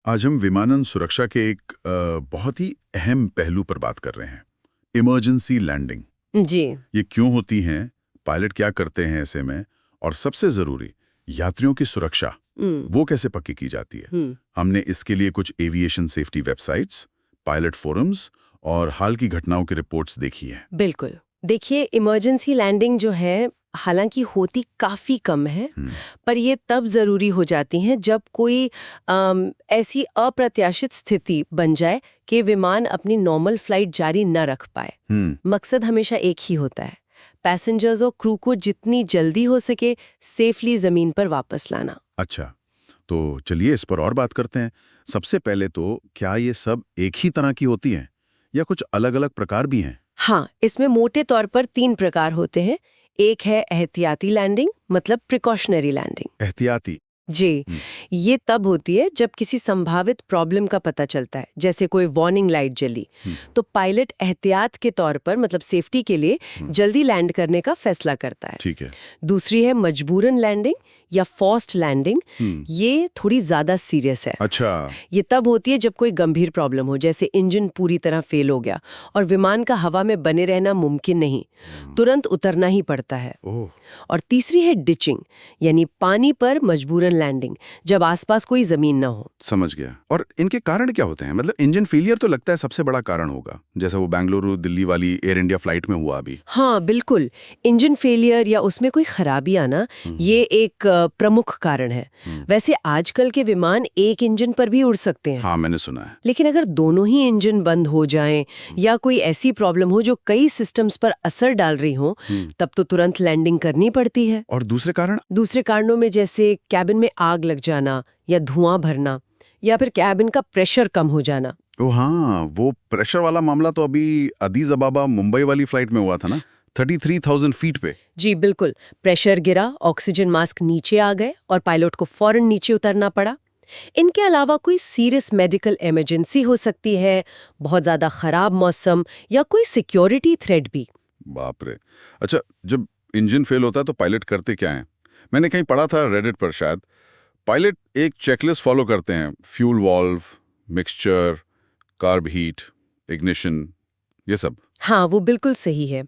आज हम विमानन सुरक्षा के एक बहुत ही अहम पहलू पर बात कर रहे हैं, इमरजेंसी लैंडिंग। जी। ये क्यों होती हैं, पायलट क्या करते हैं ऐसे में, और सबसे जरूरी यात्रियों की सुरक्षा वो कैसे पक्की की जाती है। हमने इसके लिए कुछ aviation safety websites, pilot forums और हाल की घटनाओं की रिपोर्ट्स देखी हैं। बिल्कुल। देखिए, इमरजेंसी लैंडिंग जो है हालांकि होती काफ़ी कम है, पर ये तब ज़रूरी हो जाती हैं जब कोई ऐसी अप्रत्याशित स्थिति बन जाए कि विमान अपनी नॉर्मल फ्लाइट जारी न रख पाए। मकसद हमेशा एक ही होता है, पैसेंजर्स और क्रू को जितनी जल्दी हो सके सेफली ज़मीन पर वापस लाना। अच्छा, तो चलिए इस पर और बात करते हैं। सबसे पहले तो क्या ये सब एक ही तरह की होती हैं या कुछ अलग-अलग प्रकार भी हैं? हाँ, इसमें मोटे तौर पर 3 प्रकार होते हैं। एक है एहतियाती लैंडिंग, मतलब प्रिकॉशनरी लैंडिंग। एहतियाती। जी, ये तब होती है जब किसी संभावित प्रॉब्लम का पता चलता है, जैसे कोई वार्निंग लाइट जली, तो पायलट एहतियात के तौर पर मतलब सेफ्टी के लिए जल्दी लैंड करने का फैसला करता है। ठीक है। दूसरी है मजबूरन लैंडिंग या फोर्स्ड लैंडिंग। ये थोड़ी ज्यादा सीरियस है। अच्छा। ये तब होती है जब कोई गंभीर प्रॉब्लम हो, जैसे इंजन पूरी तरह फेल हो गया और विमान का हवा में बने रहना मुमकिन नहीं, तुरंत उतरना ही पड़ता है। और तीसरी है डिचिंग, यानी पानी पर मजबूरन लैंडिंग, जब आसपास कोई जमीन ना हो। समझ गया। और इनके कारण क्या होते हैं? मतलब इंजन फेलियर तो लगता है सबसे बड़ा कारण होगा, जैसा वो बेंगलुरु दिल्ली वाली एयर इंडिया फ्लाइट में हुआ अभी। हाँ बिल्कुल, इंजन फेलियर या उसमें कोई खराबी आना ये एक प्रमुख कारण है। वैसे आजकल के विमान एक इंजन पर भी उड़ सकते हैं। हाँ, मैंने सुना है। लेकिन अगर दोनों ही इंजन बंद हो जाएं या कोई ऐसी प्रॉब्लम हो जो कई सिस्टम्स पर असर डाल रही हो, तब तो तुरंत लैंडिंग करनी पड़ती है। और दूसरे कारण? दूसरे कारणों में जैसे कैबिन में आग लग जाना या धुआं भरना, या फिर कैबिन का प्रेशर कम हो जाना। ओ हाँ, वो प्रेशर वाला मामला तो अभी अदीस अबाबा मुंबई वाली फ्लाइट में हुआ था ना, 33,000 फीट पे। जी बिल्कुल, प्रेशर गिरा, ऑक्सीजन मास्क नीचे आ गए और पायलट को फौरन नीचे उतरना पड़ा। इनके अलावा कोई सीरियस मेडिकल इमरजेंसी हो सकती है, बहुत ज्यादा खराब मौसम या कोई सिक्योरिटी थ्रेट भी। बाप रे। अच्छा, जब इंजन फेल होता है तो पायलट करते क्या हैं? मैंने कहीं पढ़ा था, रेडिट पर शायद, पायलट एक चेकलिस्ट फॉलो करते हैं, fuel valve, mixture, carb heat, ignition, ये सब। हाँ, वो बिल्कुल सही है।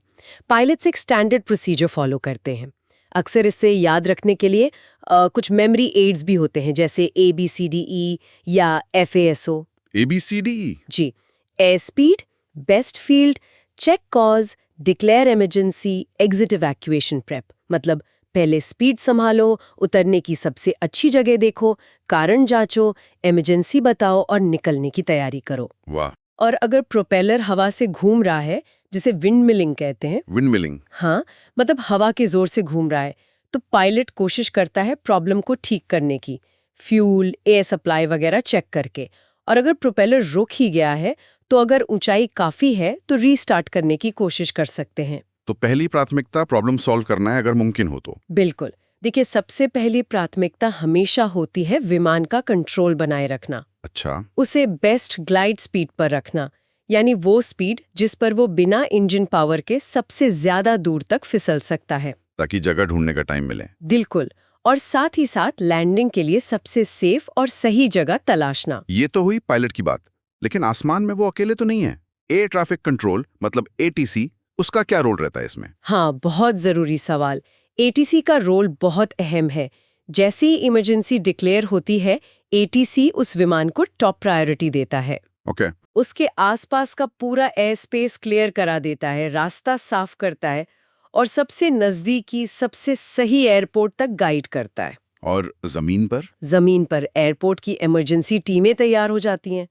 पायलट्स एक स्टैंडर्ड प्रोसीजर फॉलो करते हैं। अक्सर इससे याद रखने के लिए कुछ मेमोरी एड्स भी होते हैं, जैसे ABCDE या FASO। ABCDE? जी, air speed, best field, check cause, declare emergency, exit evacuation prep. मतलब पहले स्पीड संभालो, उतरने की सबसे अच्छी जगह देखो, कारण जांचो, इमरजेंसी बताओ और निकलने की तैयारी करो। वाह। और अगर प्रोपेलर हवा से घूम रहा है, जिसे विंड मिलिंग कहते हैं। Wind milling? हाँ, मतलब हवा के जोर से घूम रहा है, तो पायलट कोशिश करता है प्रॉब्लम को ठीक करने की, फ्यूल, एयर सप्लाई वगैरह चेक करके। और अगर प्रोपेलर रुक ही गया है, तो अगर ऊंचाई काफी है तो रीस्टार्ट करने की कोशिश कर सकते हैं। तो पहली प्राथमिकता प्रॉब्लम सॉल्व करना है, अगर मुमकिन हो तो। बिल्कुल। देखिए, सबसे पहली प्राथमिकता हमेशा होती है विमान का कंट्रोल बनाए रखना। अच्छा। उसे बेस्ट ग्लाइड स्पीड पर रखना, यानी वो स्पीड जिस पर वो बिना इंजन पावर के सबसे ज्यादा दूर तक फिसल सकता है, ताकि जगह ढूंढने का टाइम मिले। बिल्कुल। और साथ ही साथ लैंडिंग के लिए सबसे सेफ और सही जगह तलाशना। ये तो हुई पायलट की बात, लेकिन आसमान में वो अकेले तो नहीं है। एयर ट्रैफिक कंट्रोल मतलब ATC, उसका क्या रोल रहता है इसमें? हाँ, बहुत जरूरी सवाल। ATC का रोल बहुत अहम है। जैसे ही इमरजेंसी डिक्लेयर होती है, ATC उस विमान को टॉप प्रायोरिटी देता है। ओके। उसके आसपास का पूरा एयर स्पेस क्लियर करा देता है, रास्ता साफ करता है और सबसे नजदीकी सबसे सही एयरपोर्ट तक गाइड करता है। और जमीन पर? जमीन पर एयरपोर्ट की इमरजेंसी टीमें तैयार हो जाती हैं।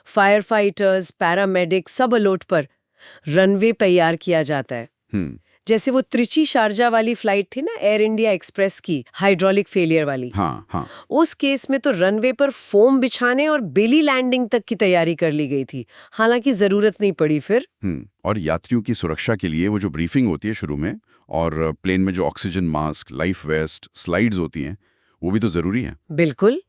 फायर फाइटर्स, पैरामेडिक सब अलर्ट पर। रनवे तैयार किया जाता है। जैसे वो त्रिची शारजा वाली फ्लाइट थी ना, एयर इंडिया एक्सप्रेस की, हाइड्रोलिक फेलियर वाली। हाँ हाँ। उस केस में तो रनवे पर फोम बिछाने और बेली लैंडिंग तक की तैयारी कर ली गई थी, हालांकि जरूरत नहीं पड़ी फिर। और यात्रियों की सुरक्षा के लिए वो जो ब्रीफिंग होती है शुरू में, और प्लेन में जो oxygen mask, life vest, slides होती हैं, वो भी तो जरूरी है। बिल्कुल,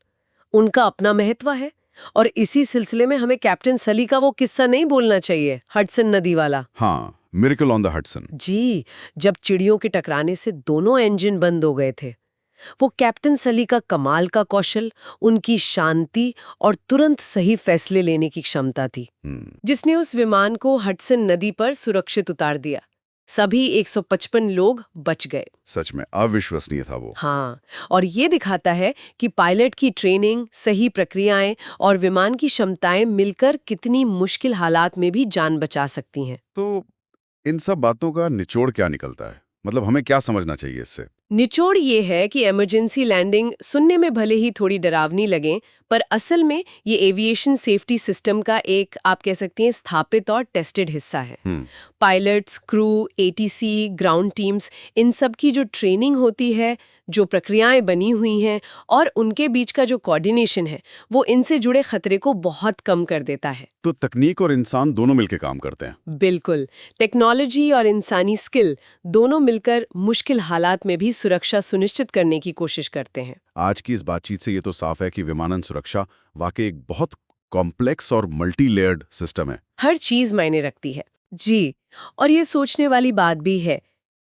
उनका अपना महत्व है। और इसी सिलसिले में हमें कैप्टन सली का वो किस्सा नहीं बोलना चाहिए, हडसन नदी वाला। हाँ, मिरेकल ऑन द हडसन। जी, जब चिड़ियों के टकराने से दोनों इंजन बंद हो गए थे, वो कैप्टन सली का कमाल का कौशल, उनकी शांति और तुरंत सही फैसले लेने की क्षमता थी, जिसने उस विमान को हडसन नदी पर सुरक्षित उतार दिया। सभी 155 लोग बच गए। सच में अविश्वसनीय था वो। हाँ, और ये दिखाता है कि पायलट की ट्रेनिंग, सही प्रक्रियाएं और विमान की क्षमताएं मिलकर कितनी मुश्किल हालात में भी जान बचा सकती हैं। तो इन सब बातों का निचोड़ क्या निकलता है? मतलब हमें क्या समझना चाहिए इससे? निचोड़ ये है कि इमरजेंसी लैंडिंग सुनने में भले ही थोड़ी डरावनी लगे, पर असल में ये एविएशन सेफ्टी सिस्टम का एक, आप कह सकती हैं, स्थापित और टेस्टेड हिस्सा है। Pilots, crew, ATC, ground teams, इन सब की जो ट्रेनिंग होती है, जो प्रक्रियाएं बनी हुई हैं और उनके बीच का जो कोऑर्डिनेशन है, वो इनसे जुड़े खतरे को बहुत कम कर देता है। तो तकनीक और इंसान दोनों मिलकर काम करते हैं। बिल्कुल, टेक्नोलॉजी और इंसानी स्किल दोनों मिलकर मुश्किल हालात में भी सुरक्षा सुनिश्चित करने की कोशिश करते हैं। आज की इस बातचीत से ये तो साफ है कि विमानन सुरक्षा वाकई एक बहुत कॉम्प्लेक्स और मल्टी लेयर्ड सिस्टम है। हर चीज मायने रखती है जी। और ये सोचने वाली बात भी है,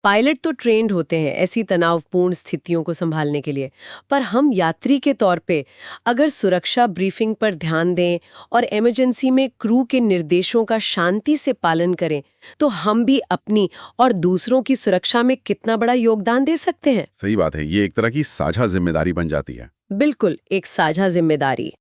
पायलट तो ट्रेंड होते हैं ऐसी तनावपूर्ण स्थितियों को संभालने के लिए, पर हम यात्री के तौर पे अगर सुरक्षा ब्रीफिंग पर ध्यान दें और इमरजेंसी में क्रू के निर्देशों का शांति से पालन करें, तो हम भी अपनी और दूसरों की सुरक्षा में कितना बड़ा योगदान दे सकते हैं। सही बात है, ये एक तरह की साझा जिम्मेदारी बन जाती है। बिल्कुल, एक साझा जिम्मेदारी।